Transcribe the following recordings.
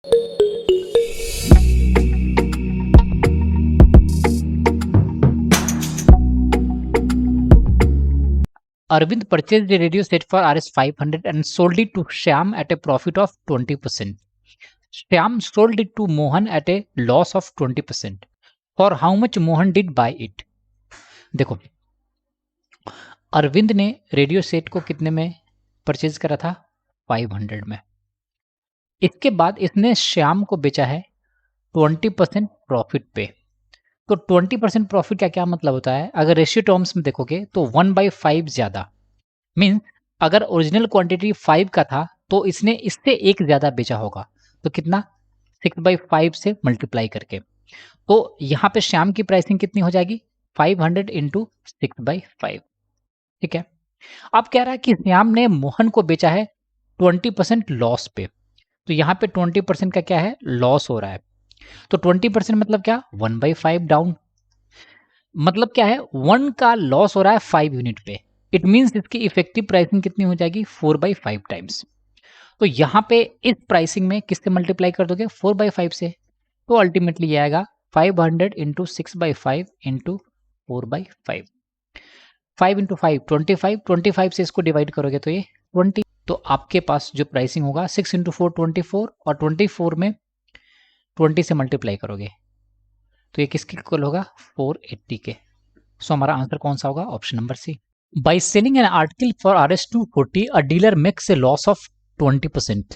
Arvind purchased a radio set for Rs 500 and sold it to Shyam at a profit of 20%. Shyam sold it to Mohan at a loss of 20%. For how much Mohan did buy it? देखो, अरविंद ने radio set को कितने में purchase करा था? 500 में। इसके बाद इसने श्याम को बेचा है 20% प्रॉफिट पे। तो 20% प्रॉफिट का क्या मतलब होता है? अगर रेशियो टर्म्स में देखोगे तो 1/5 ज्यादा, मीन्स अगर ओरिजिनल क्वांटिटी 5 का था तो इसने इससे एक ज्यादा बेचा होगा। तो कितना? 6/5 से मल्टीप्लाई करके। तो यहाँ पे श्याम की प्राइसिंग कितनी हो जाएगी? 500 इंटू 6/5। ठीक है। अब कह रहा है कि श्याम ने मोहन को बेचा है 20% लॉस पे। तो यहाँ पे 20% का क्या है? लॉस हो रहा है। तो 20% मतलब क्या? 1/5 डाउन। मतलब क्या है? 1 का लॉस हो रहा है 5 यूनिट पे। इट मीन्स इसकी इफेक्टिव प्राइसिंग कितनी हो जाएगी? 4/5 टाइम्स। तो यहाँ पे इस प्राइसिंग में किससे मल्टीप्लाई कर दोगे? 4/5 से। तो अल्टीमेटली ये आएगा 500 इंटू 6/5 इंटू 4/5। 5 इंटू 5 25, 25 से इसको डिवाइड करोगे तो ये 20। तो आपके पास जो प्राइसिंग होगा 6 इंटू 4 24, और 24 में 20 से मल्टीप्लाई करोगे तो ये किसके इक्वल होगा? 480 के। सो हमारा आंसर कौन सा होगा? Option number C. By selling an article for Rs 240, a dealer makes a loss of 20%.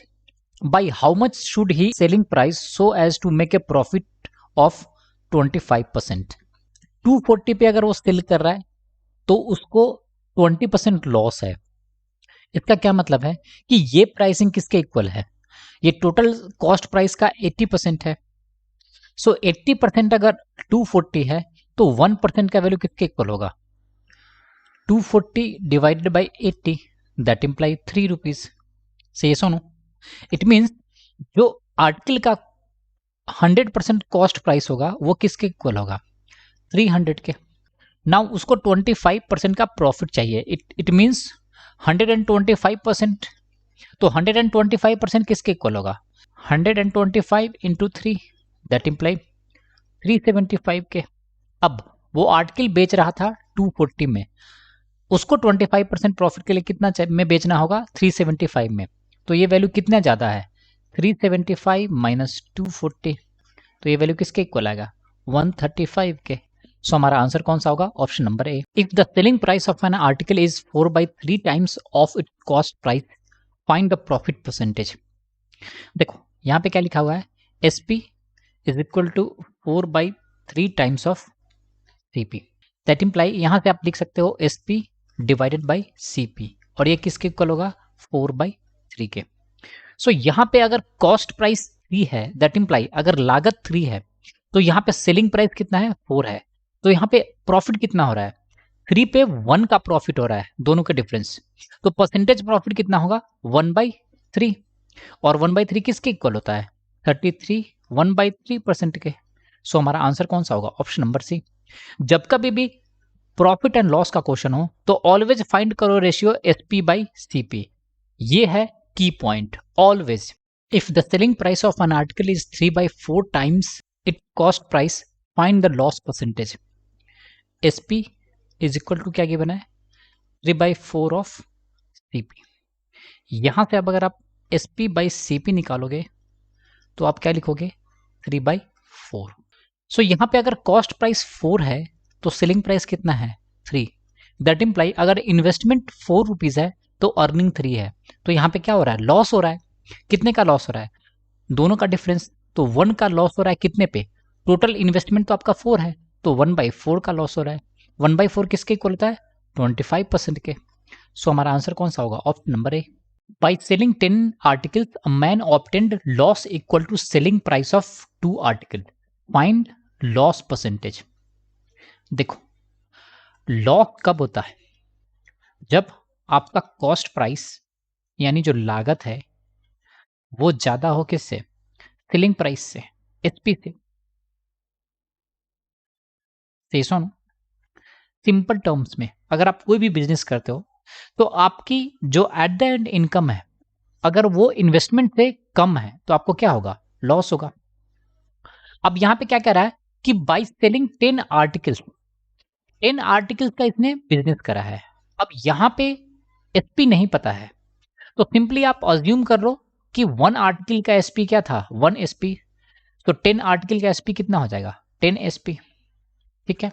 By how much should he selling price so as to make a profit of 25%? 240 पे अगर वो cell कर रहा है तो उसको 20% लॉस है। इसका क्या मतलब है कि ये प्राइसिंग किसके इक्वल है? ये टोटल कॉस्ट प्राइस का 80% है। सो 80% अगर 240 है तो 1% का वैल्यू किसके इक्वल होगा? 240 divided by 80, that imply 3 rupees. से ये सुनो, इट मीन्स जो आर्टिकल का 100% कॉस्ट प्राइस होगा वो किसके इक्वल होगा? 300 के। नाउ उसको 25% का प्रॉफिट चाहिए। It means 125%। तो 125% किसके इक्वल होगा? 125 इंटू 3, दैट इम्प्लाई 375 के। अब वो आर्टिकल बेच रहा था 240 में, उसको 25% प्रॉफिट के लिए कितना में बेचना होगा? 375 में। तो ये वैल्यू कितना ज्यादा है? 375 माइनस 240। तो ये वैल्यू किसके इक्वल आएगा? 135 के। सो हमारा आंसर कौन सा होगा? Option number A. If the selling price of an article is 4/3 times of it cost price, find the profit percentage. देखो यहाँ पे क्या लिखा हुआ है? SP is equal to 4/3 times of CP। That imply यहाँ से आप लिख सकते हो SP डिवाइडेड बाई CP, और ये किसके इक्वल होगा? 4/3 के। सो यहाँ पे अगर कॉस्ट प्राइस 3 है, दैट इम्प्लाई अगर लागत 3 है तो यहाँ पे सेलिंग प्राइस कितना है? 4 है। तो यहाँ पे प्रॉफिट कितना हो रहा है? 3 पे 1 का प्रॉफिट हो रहा है, दोनों का डिफरेंस। तो परसेंटेज प्रॉफिट कितना होगा? 1/3। और 1/3 किसके इक्वल होता है? 33, 1/3% के। सो हमारा आंसर कौन सा होगा? Option number C. जब कभी भी प्रॉफिट एंड लॉस का क्वेश्चन हो तो ऑलवेज फाइंड करो रेशियो SP/CP। ये है key point. Always if the selling price of an article is 3/4 times it cost price, find the loss percentage. SP is equal to क्या given है? 3/4 of CP। यहां से अब अगर आप SP/CP निकालोगे तो आप क्या लिखोगे? 3/4। सो यहां पे अगर कॉस्ट प्राइस 4 है तो सेलिंग प्राइस कितना है? 3। दैट इम्प्लाई अगर इन्वेस्टमेंट 4 रुपीज है तो अर्निंग 3 है। तो यहाँ पे क्या हो रहा है? लॉस हो रहा है। कितने का लॉस हो रहा है? दोनों का डिफरेंस। तो 1 का लॉस हो रहा है कितने पे? टोटल इन्वेस्टमेंट तो आपका 4 है, तो 1/4 का लॉस हो रहा है। 1/4 किसके इक्वल होता है? 25% के। सो हमारा आंसर कौन सा होगा? Option number A. By selling 10 articles, a man obtained loss equal to selling price of 2 article, find loss percentage. देखो लॉस कब होता है? जब आपका कॉस्ट प्राइस यानी जो लागत है वो ज्यादा हो किससे? सेलिंग प्राइस से, SP से। सुनो, सिंपल टर्म्स में अगर आप कोई भी बिजनेस करते हो तो आपकी जो एट द एंड इनकम है, अगर वो इन्वेस्टमेंट से कम है तो आपको क्या होगा? लॉस होगा। अब यहाँ पे क्या कह रहा है कि बाई सेलिंग 10 आर्टिकल्स, 10 आर्टिकल्स का इसने बिजनेस करा है। अब यहाँ पे एसपी नहीं पता है, तो सिंपली आप अज्यूम कर लो कि 1 आर्टिकल का एसपी क्या था, 1 एसपी। तो 10 आर्टिकल का एसपी कितना हो जाएगा, 10 एसपी। ठीक है,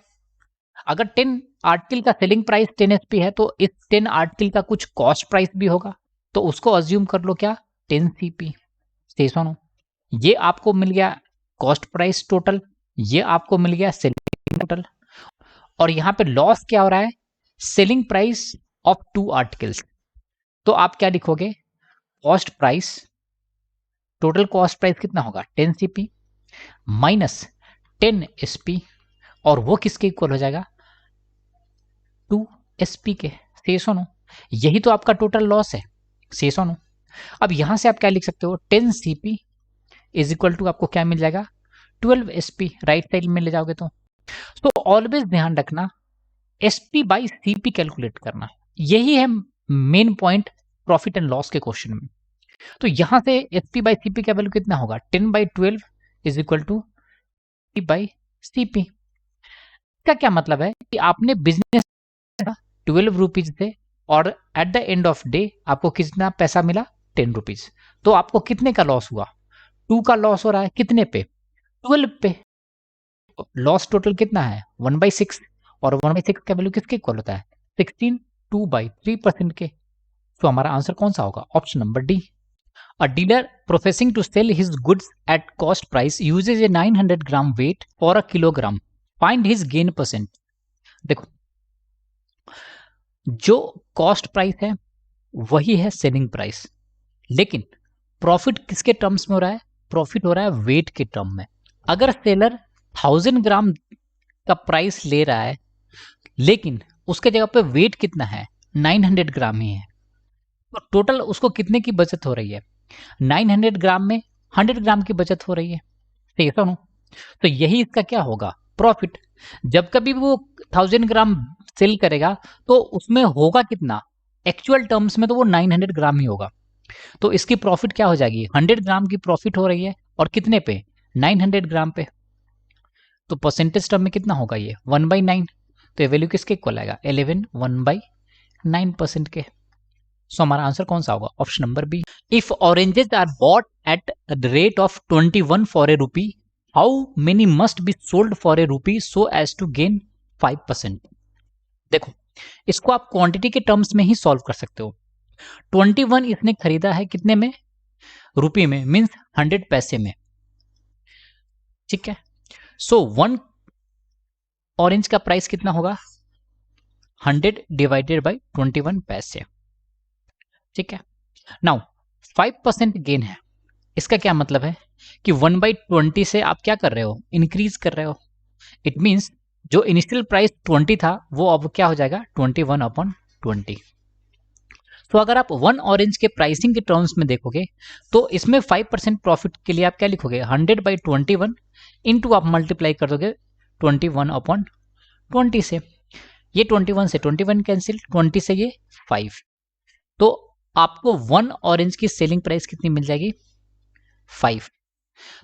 अगर 10 आर्टिकल का सेलिंग प्राइस 10 एसपी है तो इस 10 आर्टिकल का कुछ कॉस्ट प्राइस भी होगा, तो उसको अज्यूम कर लो क्या, 10 सीपी। सुनो, ये आपको मिल गया कॉस्ट प्राइस टोटल, ये आपको मिल गया सेलिंग टोटल, और यहां पे लॉस क्या हो रहा है, सेलिंग प्राइस ऑफ 2 आर्टिकल्स। तो आप क्या लिखोगे, cost price, total cost price कितना होगा 10 सीपी माइनस 10 एसपी, और वो किसके इक्वल हो जाएगा, 2 एसपी के। से सुनो, यही तो आपका टोटल लॉस है। से सुनो, अब यहां से आप क्या लिख सकते हो, 10 सीपी इज इक्वल टू आपको क्या मिल जाएगा, 12 एसपी। राइट साइड में ले जाओगे तो ऑलवेज ध्यान रखना एसपी बाई सीपी कैलकुलेट करना, यही है main point profit and loss के क्वेश्चन में। तो यहां से एसपी बाई सीपी का वैल्यू कितना होगा, 10/12 is equal to P by CP. इसका क्या मतलब है कि आपने बिजनेस 12 रुपीज से, और at the end of day आपको कितना पैसा मिला, 10 रुपीज। तो आपको कितने का लॉस हुआ, 2 का लॉस हो रहा है, कितने पे, 12 पे। लॉस टोटल कितना है, 1/6, और 1/6 का वैल्यू किसके इक्वल होता है, 16, 2/3% के। तो हमारा आंसर कौन सा होगा, option number D. A dealer professing to sell his goods at cost price uses a 900 gram weight for a kilogram. Find his gain percent. देखो, जो कॉस्ट प्राइस है वही है सेलिंग प्राइस, लेकिन प्रॉफिट किसके टर्म्स में हो रहा है, प्रॉफिट हो रहा है वेट के टर्म में। अगर सेलर 1000 ग्राम का प्राइस ले रहा है, लेकिन उसके जगह पे वेट कितना है, 900 ग्राम ही है, तो टोटल उसको कितने की बचत हो रही है, 900 ग्राम में 100 ग्राम की बचत हो रही है। ठीक है, तो यही इसका क्या होगा, प्रॉफिट। जब कभी वो 1000 ग्राम सेल करेगा तो उसमें होगा कितना, एक्चुअल टर्म्स में तो वो 900 ग्राम ही होगा। तो इसकी प्रॉफिट क्या हो जाएगी, 100 ग्राम की प्रॉफिट हो रही है, और कितने पे, 900 ग्राम पे। तो परसेंटेज टर्म में कितना होगा ये, 1/9। तो ये वैल्यू किसके इक्वल आएगा, 11, 1/9% के। सो हमारा आंसर कौन सा होगा, option number B. If oranges are bought at the rate of 21 for a rupee, how many must be sold for a rupee so as to gain 5%। देखो, इसको आप क्वांटिटी के टर्म्स में ही सॉल्व कर सकते हो। 21 इसने खरीदा है कितने में, रुपये में, मीन्स 100 पैसे में। ठीक है, सो 1 ऑरेंज का प्राइस कितना होगा, 100 डिवाइडेड बाई 21 पैसे। ठीक है, नाउ 5% गेन है, इसका क्या मतलब है कि 1/20 से आप क्या कर रहे हो, इंक्रीज कर रहे हो। इट मीन्स जो इनिशियल प्राइस 20 था वो अब क्या हो जाएगा, 21/20। तो अगर आप 1 ऑरेंज के प्राइसिंग के टर्म्स में देखोगे तो इसमें 5% प्रॉफिट के लिए आप क्या लिखोगे, 100/21 इंटू आप मल्टीप्लाई कर दोगे 21/20 से। ये 21 से 21 कैंसिल, 20 से ये 5, तो आपको 1 ऑरेंज की सेलिंग प्राइस कितनी मिल जाएगी, 5।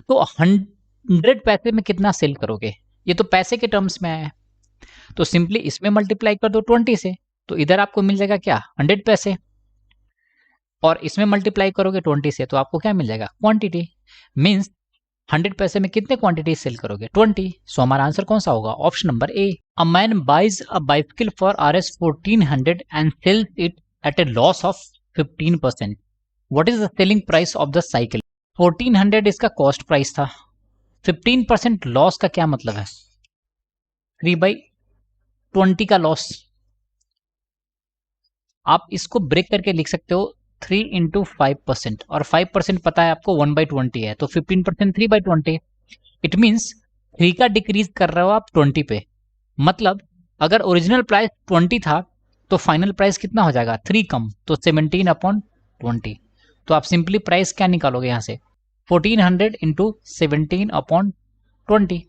तो 100 पैसे में कितना सेल करोगे, ये तो पैसे के टर्म्स में आया है, तो सिंपली इसमें मल्टीप्लाई कर दो 20 से, तो इधर आपको मिल जाएगा क्या, 100 पैसे, और इसमें मल्टीप्लाई करोगे 20 से तो आपको क्या मिल जाएगा, क्वांटिटी। मींस 100 पैसे में कितने क्वांटिटी सेल करोगे, 20। सो हमारा आंसर कौन सा होगा, option number A. A man buys a bicycle for Rs 1400 and sells it at a loss of 15%। What is the selling price of the cycle. 1400 इसका कॉस्ट प्राइस था, 15% लॉस का क्या मतलब है, 3/20 का लॉस। आप इसको ब्रेक करके लिख सकते हो 3 इंटू 5%, और 5% पता है आपको 1/20 है, तो 15% 3/20। इट मीन्स 3 का डिक्रीज कर रहे हो आप 20 पे, मतलब अगर ओरिजिनल प्राइस 20 था तो फाइनल प्राइस कितना हो जाएगा, 3 कम, तो 17/20। तो आप सिंपली प्राइस क्या निकालोगे यहाँ से, 1400 इंटू 17/20।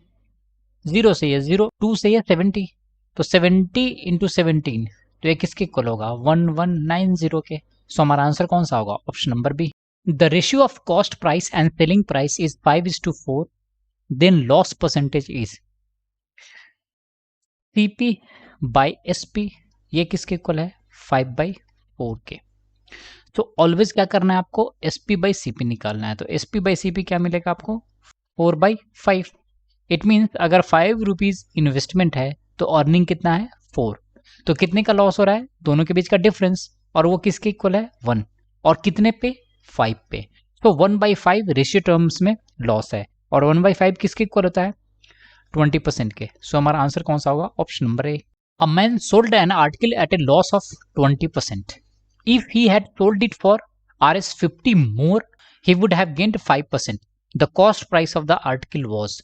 0 से ये 0, 2 से ये 70, तो 70 इंटू 17, तो ये किसके इक्वल होगा, 1190 के। सो हमारा आंसर कौन सा होगा, option number B. The ratio of cost price and selling price is 5:4, then loss percentage is CP by SP, ये किसके इक्वल है 5/4 के। तो ऑलवेज क्या करना है आपको, SP बाई CP निकालना है। तो SP बाई CP क्या मिलेगा आपको 4/5। इट मीन्स अगर 5 रुपीज इन्वेस्टमेंट है तो अर्निंग कितना है 4। तो कितने का लॉस हो रहा है, दोनों के बीच का डिफरेंस, और वो किसके इक्वल है 1, और कितने पे 5 पे। तो 1/5 रेशियो टर्म्स में लॉस है, और 1/5 किसके इक्वल होता है 20% के। सो हमारा आंसर कौन सा होगा, option number A. A man sold an article at a loss of 20%. If he had sold it for Rs 50 more, he would have gained 5%. The cost price of the article was.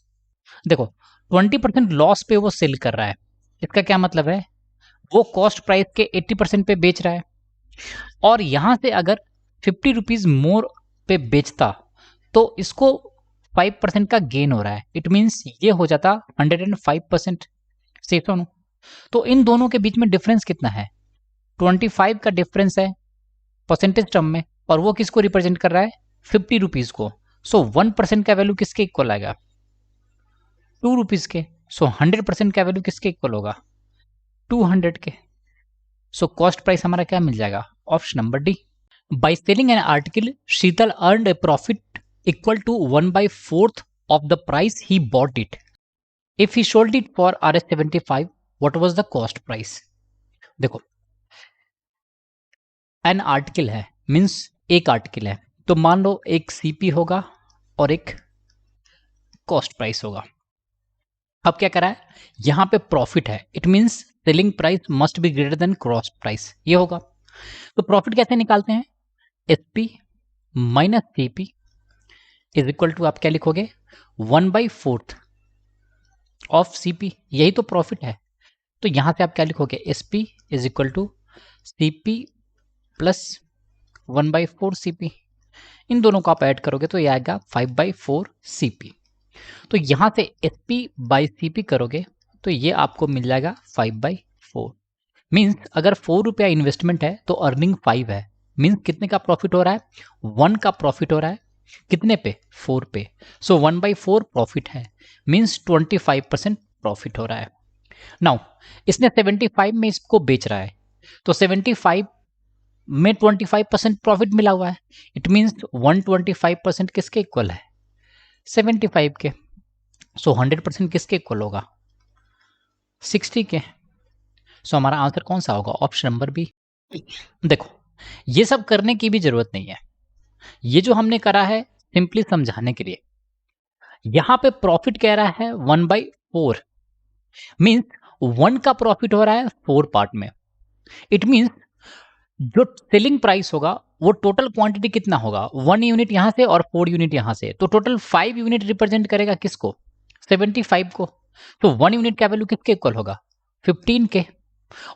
देखो 20% loss पे वो cell कर रहा है, इसका क्या मतलब है, वो कॉस्ट प्राइस के 80% पे बेच रहा है, और यहां से अगर 50 रुपीज मोर पे बेचता तो इसको 5% का गेन हो रहा है। इट मीन्स ये हो जाता 105%। सही सुनो, तो इन दोनों के बीच में डिफरेंस कितना है 25 का डिफरेंस है परसेंटेज टर्म में, और वो किसको रिप्रेजेंट कर रहा है 50 रुपीज को। सो 1% का वैल्यू किसके इक्वल आएगा 2 रुपीज के। सो 100% का वैल्यू किसके इक्वल होगा 200 के। सो कॉस्ट प्राइस हमारा क्या मिल जाएगा, option number D. By selling an article Sheetal earned a profit equal to 1/4 of the price he bought it. If he sold it for Rs 75, what was the cost price. देखो an article है, means एक article है, तो मान लो एक CP होगा और एक कॉस्ट प्राइस होगा। अब क्या करा है, यहां पे प्रॉफिट है, it means selling price must be greater than cost price, ये होगा। तो प्रॉफिट कैसे निकालते हैं, SP minus CP is equal to आप क्या लिखोगे 1/4 ऑफ CP, यही तो प्रॉफिट है। तो यहां से आप क्या लिखोगे SP is equal to CP plus 1/4 CP। इन दोनों को आप ऐड करोगे तो ये आएगा 5/4 CP। तो यहां से SP बाई CP करोगे तो ये आपको मिल जाएगा 5/4। मीन्स अगर 4 रुपया इन्वेस्टमेंट है तो अर्निंग 5 है, मीन्स कितने का प्रॉफिट हो रहा है 1 का प्रॉफिट हो रहा है, कितने पे 4 पे। सो 1/4 प्रॉफिट है, मीन्स 25% प्रॉफिट हो रहा है। नाउ इसने 75 में इसको बेच रहा है, तो 75 में 25% प्रॉफिट मिला हुआ है, इट मीन्स 125% किसके इक्वल है 75 के। सो 100% किसके इक्वल होगा 60 के। सो हमारा आंसर कौन सा होगा, ऑप्शन नंबर बी। देखो ये सब करने की भी जरूरत नहीं है, ये जो हमने करा है सिंपली समझाने के लिए। यहां पे प्रॉफिट कह रहा है 1/4, मीन्स 1 का प्रॉफिट हो रहा है 4 पार्ट में। इट मीन्स जो सेलिंग प्राइस होगा वो टोटल क्वांटिटी कितना होगा 1 यूनिट यहां से और 4 यूनिट यहां से, तो टोटल 5 यूनिट रिप्रेजेंट करेगा किसको 75 को। तो 1 यूनिट का वैल्यू किसके इक्वल होगा 15 के,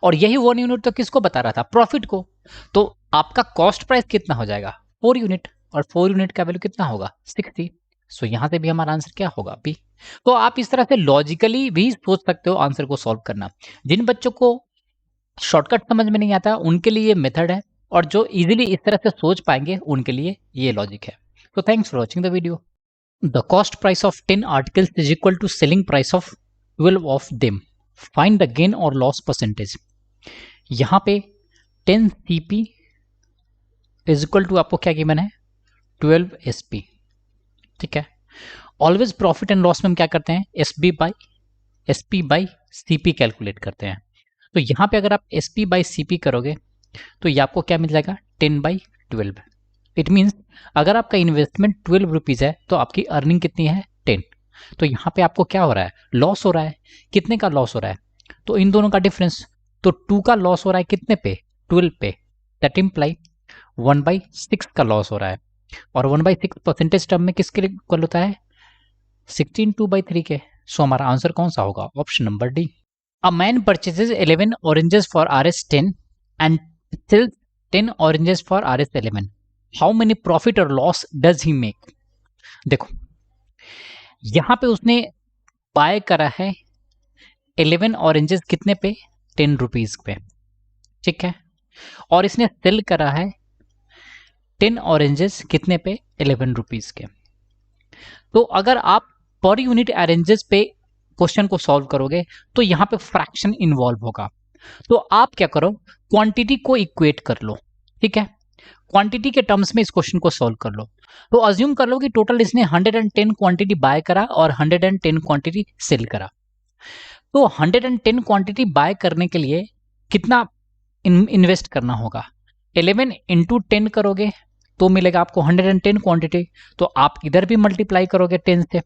और यही 1 यूनिट तो किसको बता रहा था प्रॉफिट को। तो आपका कॉस्ट प्राइस कितना हो जाएगा 4 यूनिट, और 4 यूनिट का वैल्यू कितना होगा 60। सो यहां से भी हमारा आंसर क्या होगा बी। तो आप इस तरह से लॉजिकली भी सोच सकते हो आंसर को सॉल्व करना। जिन बच्चों को शॉर्टकट समझ में नहीं आता उनके लिए ये मेथड है, और जो इजीली इस तरह से सोच पाएंगे उनके लिए ये लॉजिक है। तो thanks for watching the video. The cost price of 10 articles is equal to selling price of 12 of them, find the gain और लॉस परसेंटेज। यहां पे 10 CP इज इक्वल टू आपको क्या गिवन है 12 SP। ठीक है, ऑलवेज प्रॉफिट एंड लॉस में हम क्या करते हैं SP बाई CP कैलकुलेट करते हैं। तो यहां पे अगर आप SP बाई CP करोगे तो ये आपको क्या मिल जाएगा 10/12। इट मीन्स अगर आपका इन्वेस्टमेंट 12 रुपीज है तो आपकी अर्निंग कितनी है 10। तो यहाँ पे आपको क्या हो रहा है लॉस हो रहा है, कितने का लॉस हो रहा है, तो इन दोनों का डिफरेंस, तो 2 का लॉस हो रहा है कितने पे 12 पे, दैट इम्प्लाई 1/6 का लॉस हो रहा है, और 1/6 परसेंटेज टर्म में किसके लिए इक्वल होता है 16 2/3 के। सो हमारा आंसर कौन सा होगा, option number D. A man purchases 11 oranges for Rs 10 and sells 10 oranges for Rs 11. How many profit or loss does he make? देखो यहां पे उसने बाय करा है 11 ऑरेंजेस कितने पे 10 रुपीज पे, ठीक है, और इसने सेल करा है 10 ऑरेंजेस कितने पे? 11 रुपीज के। तो अगर आप पर यूनिट ऑरेंजेस पे क्वेश्चन को सॉल्व करोगे तो यहाँ पे फ्रैक्शन इन्वॉल्व होगा। तो आप क्या करो, क्वांटिटी को इक्वेट कर लो, ठीक है, क्वांटिटी के टर्म्स में इस क्वेश्चन को सॉल्व कर लो। तो अज्यूम कर लो कि टोटल इसने 110 क्वांटिटी बाय करा और 110 क्वांटिटी सेल करा। तो 110 क्वांटिटी बाय करने के लिए कितना इन्वेस्ट करना होगा? 11 इंटू 10 करोगे तो मिलेगा आपको 110 क्वांटिटी, तो आप इधर भी मल्टीप्लाई करोगे 10 से,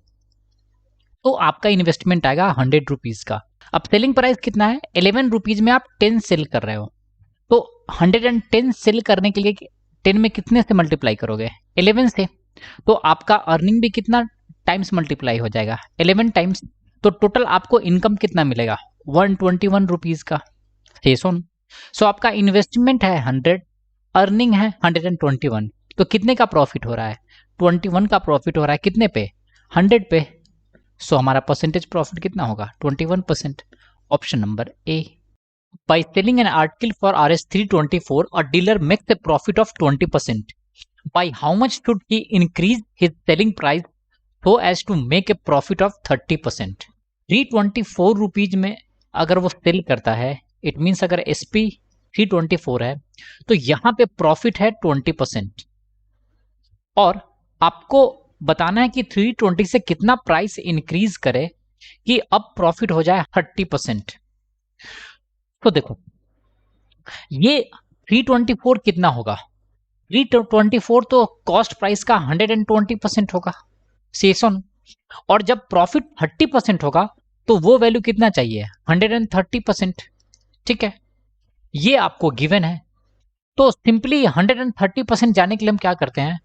तो आपका इन्वेस्टमेंट आएगा 100 रुपीज का। अब सेलिंग प्राइस कितना है? 11 रुपीज में आप 10 सेल कर रहे हो, तो 110 सेल करने के लिए 10 में कितने से मल्टीप्लाई करोगे? 11 से। तो आपका अर्निंग भी कितना टाइम्स मल्टीप्लाई हो जाएगा? 11 टाइम्स। तो टोटल आपको इनकम कितना मिलेगा? 121 रुपीज का। सो आपका इन्वेस्टमेंट है 100, अर्निंग है 121, तो कितने का प्रॉफिट हो रहा है? 21 का प्रॉफिट हो रहा है। कितने पे? 100 पे। सो हमारा परसेंटेज प्रॉफिट कितना होगा? 21%। Option number A. By selling an article for Rs 324, a dealer makes a profit of 20%. By how much should he increase his selling price so as to make a profit of 30%? 324 rupees में अगर वो cell करता है, it means अगर SP 324 है तो यहाँ पे प्रॉफिट है 20%, और आपको बताना है कि 320 से कितना प्राइस इंक्रीज करे कि अब प्रॉफिट हो जाए 30%। तो देखो ये 324 कितना होगा? 324 तो कॉस्ट प्राइस का 120% होगा, सेशन। और जब प्रॉफिट 30% होगा तो वो वैल्यू कितना चाहिए? 130%, ठीक है, ये आपको गिवन है। तो सिंपली 130% जाने के लिए हम क्या करते हैं,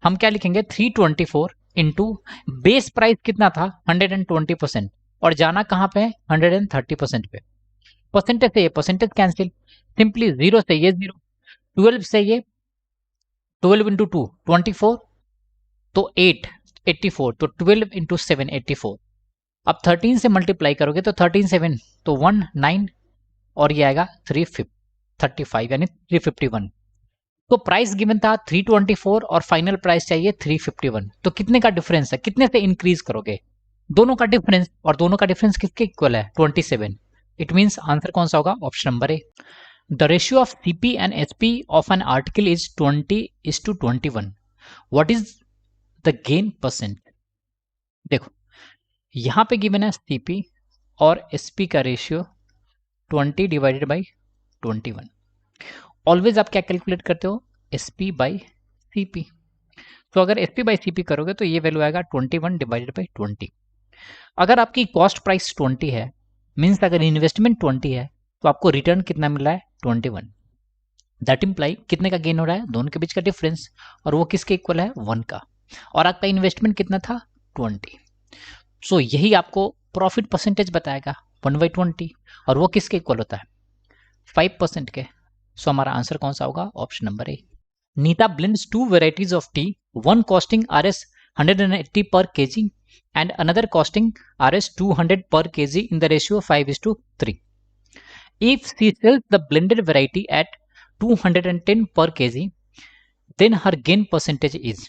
हम क्या लिखेंगे? 324 इंटू बेस प्राइस कितना था? 120%, और जाना कहाँ पे? 130% पे। परसेंटेज से ये परसेंटेज कैंसिल, सिंपली 0 से ये 0, 12 से ये 12 इंटू 2 24, तो 8 84, तो 12 इंटू 7 84। अब 13 से मल्टीप्लाई करोगे तो 13 7 तो 1 9, और ये आएगा 335 यानी 351। तो प्राइस गिवन था 324 और फाइनल प्राइस चाहिए 351, तो कितने का डिफरेंस है? कितने से इंक्रीज करोगे? दोनों का डिफरेंस, और दोनों का डिफरेंस किसके इक्वल है? 27। इट मीन्स आंसर कौन सा होगा? Option number A. The ratio of CP and SP of an article is 20:21. What is the gain percent? देखो यहां पे गिवन है CP और SP का रेशियो 20 डिवाइडेड बाई 21। ऑलवेज आप क्या कैलकुलेट करते हो? SP by CP। तो अगर SP बाई CP करोगे तो ये वैल्यू आएगा 21 डिवाइडेड बाई 20। अगर आपकी कॉस्ट प्राइस 20 है, मीन्स अगर इन्वेस्टमेंट 20 है, तो आपको रिटर्न कितना मिल रहा है? 21। दैट इम्प्लाई कितने का गेन हो रहा है? दोनों के बीच का डिफरेंस, और वो किसके इक्वल है? 1 का। और आपका इन्वेस्टमेंट कितना था? 20। सो यही आपको प्रॉफिट परसेंटेज बताएगा 1/20, और वो किसके इक्वल होता है? 5% के। सो हमारा आंसर कौन सा होगा? Option number A. Neeta blends 2 varieties of tea, one costing Rs 180 per kg and another costing Rs 200 per kg in the ratio 5:3. If she sells the blended variety at 210 per kg, then her gain percentage is।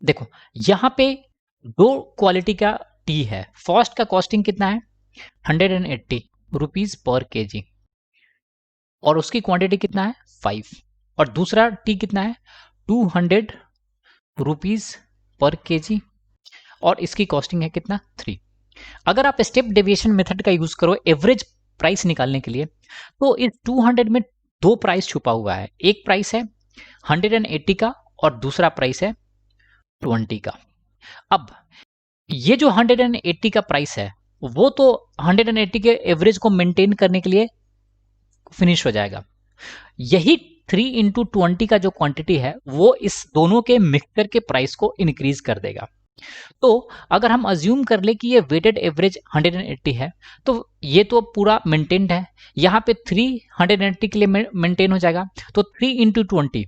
देखो यहाँ पे दो quality का T है। First का costing कितना है? 180 rupees per KG, और उसकी क्वांटिटी कितना है? 5। और दूसरा टी कितना है? 200 रुपीज पर केजी, और इसकी कॉस्टिंग है कितना? 3। अगर आप स्टेप डेविएशन मेथड का यूज करो एवरेज प्राइस निकालने के लिए, तो इस 200 में दो प्राइस छुपा हुआ है। एक प्राइस है 180 का और दूसरा प्राइस है 20 का। अब ये जो 180 का प्राइस है वो तो 180 के एवरेज को मेंटेन करने के लिए फिनिश हो जाएगा। यही 3 इंटू 20 का जो क्वांटिटी है वो इस दोनों के मिक्सचर के प्राइस को इंक्रीज कर देगा। तो अगर हम अज्यूम कर ले कि ये वेटेड एवरेज 180 है, तो ये तो पूरा मेंटेन्ड है। यहाँ पे 380 के लिए मेंटेन हो जाएगा, तो 3 इंटू 20,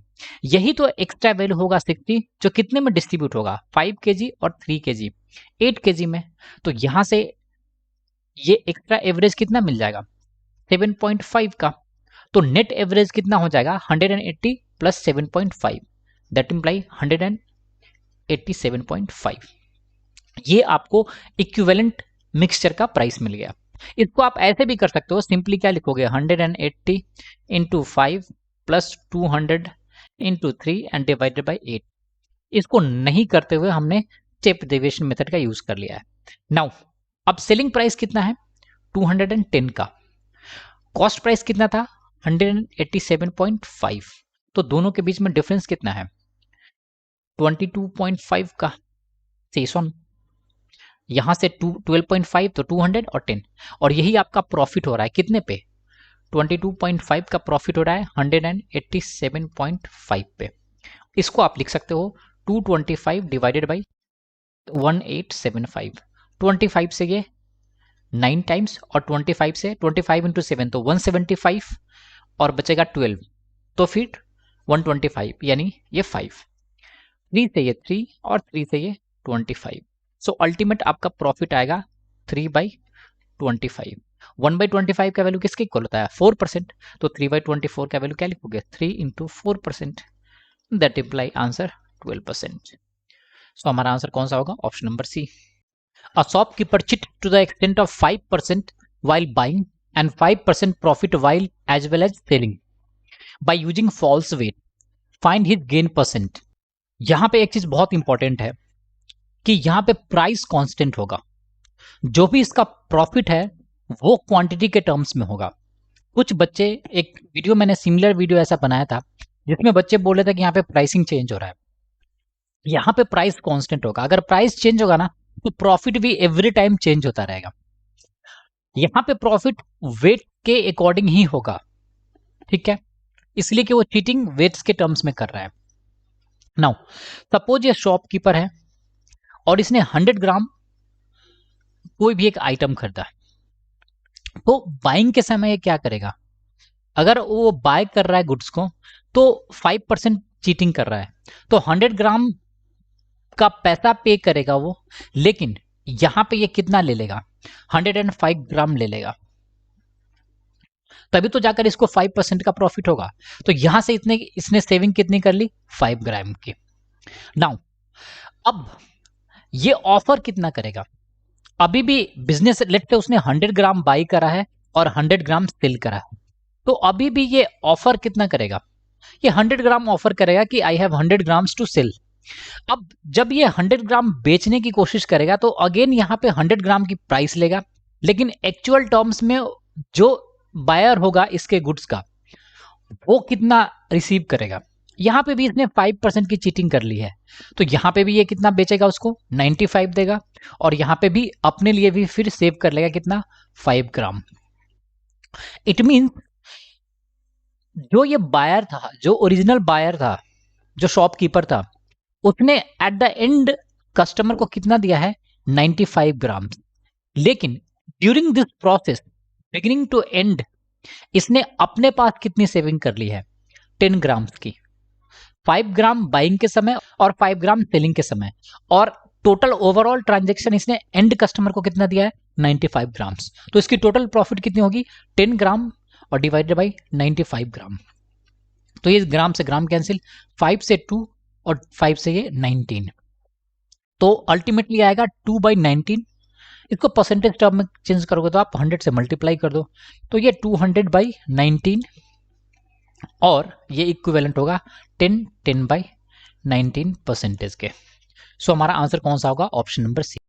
यही तो एक्स्ट्रा वैल्यू होगा 60, जो कितने में डिस्ट्रीब्यूट होगा? 5 kg और 3 kg, 8 kg में। तो यहाँ से ये एक्स्ट्रा एवरेज कितना मिल जाएगा? 7.5 का। तो नेट एवरेज कितना हो जाएगा? 180 प्लस 7.5, दैट इम्प्लाई 187.5। ये आपको इक्विवेलेंट मिक्सचर का प्राइस मिल गया। इसको आप ऐसे भी कर सकते हो, सिंपली क्या लिखोगे 180 into 5 plus 200 into 3 and divided by 8। इसको नहीं करते हुए हमने स्टेप डेविएशन मेथड का यूज कर लिया है। नाउ अब सेलिंग प्राइस कितना है 210 का, कॉस्ट प्राइस कितना था 187.5, तो दोनों के बीच में डिफरेंस कितना है 22.5 का। सेशन यहां से 12.5 तो 200 और 10, और यही आपका प्रॉफिट हो रहा है कितने पे 22.5 का प्रॉफिट हो रहा है 187.5 पे। इसको आप लिख सकते हो 225 डिवाइडेड बाई 1875। 25 से ये 9 टाइम्स और 25 से 25 इंटू 7 तो 175 और बचेगा 12, तो फिर 125 यानी ये 5, 3 से ये 3 और 3 से ये 25। सो अल्टीमेट आपका प्रॉफिट आएगा 3/25। 1/25 का वैल्यू किसके इक्वल होता है 4%, तो 3/24 का वैल्यू क्या लिखोगे 3 into 4%, that imply answer 12%। So हमारा आंसर कौन सा होगा option number C. A shopkeeper cheat to the extent of 5% while buying and 5% profit while as well as selling by using false weight. Find his gain percent. यहां पे एक चीज बहुत important है कि यहां पे प्राइस कांस्टेंट होगा, जो भी इसका प्रॉफिट है वो क्वांटिटी के टर्म्स में होगा। कुछ बच्चे, एक वीडियो मैंने सिमिलर वीडियो ऐसा बनाया था जिसमें बच्चे बोल रहे थे कि यहाँ पे प्राइसिंग चेंज हो रहा है, यहाँ पे प्राइस कांस्टेंट होगा। अगर प्राइस चेंज होगा ना तो प्रॉफिट भी एवरी टाइम चेंज होता रहेगा। यहां पे प्रॉफिट वेट के अकॉर्डिंग ही होगा, ठीक है, इसलिए कि वो चीटिंग वेट्स के टर्म्स में कर रहा है। नाउ सपोज ये शॉपकीपर है और इसने 100 ग्राम कोई भी एक आइटम खरीदा, तो बाइंग के समय ये क्या करेगा, अगर वो बाय कर रहा है गुड्स को तो 5% चीटिंग कर रहा है, तो 100 ग्राम का पैसा पे करेगा वो, लेकिन यहां पे ये कितना ले लेगा 105 ग्राम ले लेगा, तभी तो जाकर इसको 5% का प्रॉफिट होगा। तो यहां से इसने सेविंग कितनी कर ली 5 ग्राम की। नाउ अब ये ऑफर कितना करेगा, अभी भी बिजनेस लेट से उसने 100 ग्राम बाई करा है और 100 ग्राम सेल करा है, तो अभी भी ये ऑफर कितना करेगा, ये 100 ग्राम ऑफर करेगा कि I have 100 grams to sell. अब जब ये 100 ग्राम बेचने की कोशिश करेगा तो अगेन यहां पे 100 ग्राम की प्राइस लेगा, लेकिन एक्चुअल टर्म्स में जो बायर होगा इसके गुड्स का वो कितना रिसीव करेगा, यहां पे भी इसने 5% की चीटिंग कर ली है, तो यहां पे भी ये कितना बेचेगा उसको 95 देगा, और यहां पे भी अपने लिए भी फिर सेव कर लेगा कितना 5 ग्राम। इट मीन जो ये बायर था, जो ओरिजिनल बायर था, जो शॉपकीपर था, उसने एट द एंड कस्टमर को कितना दिया है 95 ग्राम, लेकिन during this process beginning to end इसने अपने पास कितनी सेविंग कर ली है 10 ग्राम्स की, 5 ग्राम बाइंग के समय और 5 ग्राम सेलिंग के समय, और टोटल ओवरऑल ट्रांजैक्शन इसने एंड कस्टमर को कितना दिया है 95 ग्राम्स, तो इसकी टोटल प्रॉफिट कितनी होगी 10 ग्राम और डिवाइडेड बाई 95 ग्राम, तो ये ग्राम से ग्राम कैंसिल, 5 से 2 और 5 से ये 19, तो अल्टीमेटली आएगा 2/19। इसको परसेंटेज टर्म में चेंज करोगे तो आप 100 से मल्टीप्लाई कर दो, तो ये 200/19 और ये इक्विवेलेंट होगा 10/19 परसेंटेज के। सो हमारा आंसर कौन सा होगा ऑप्शन नंबर सी।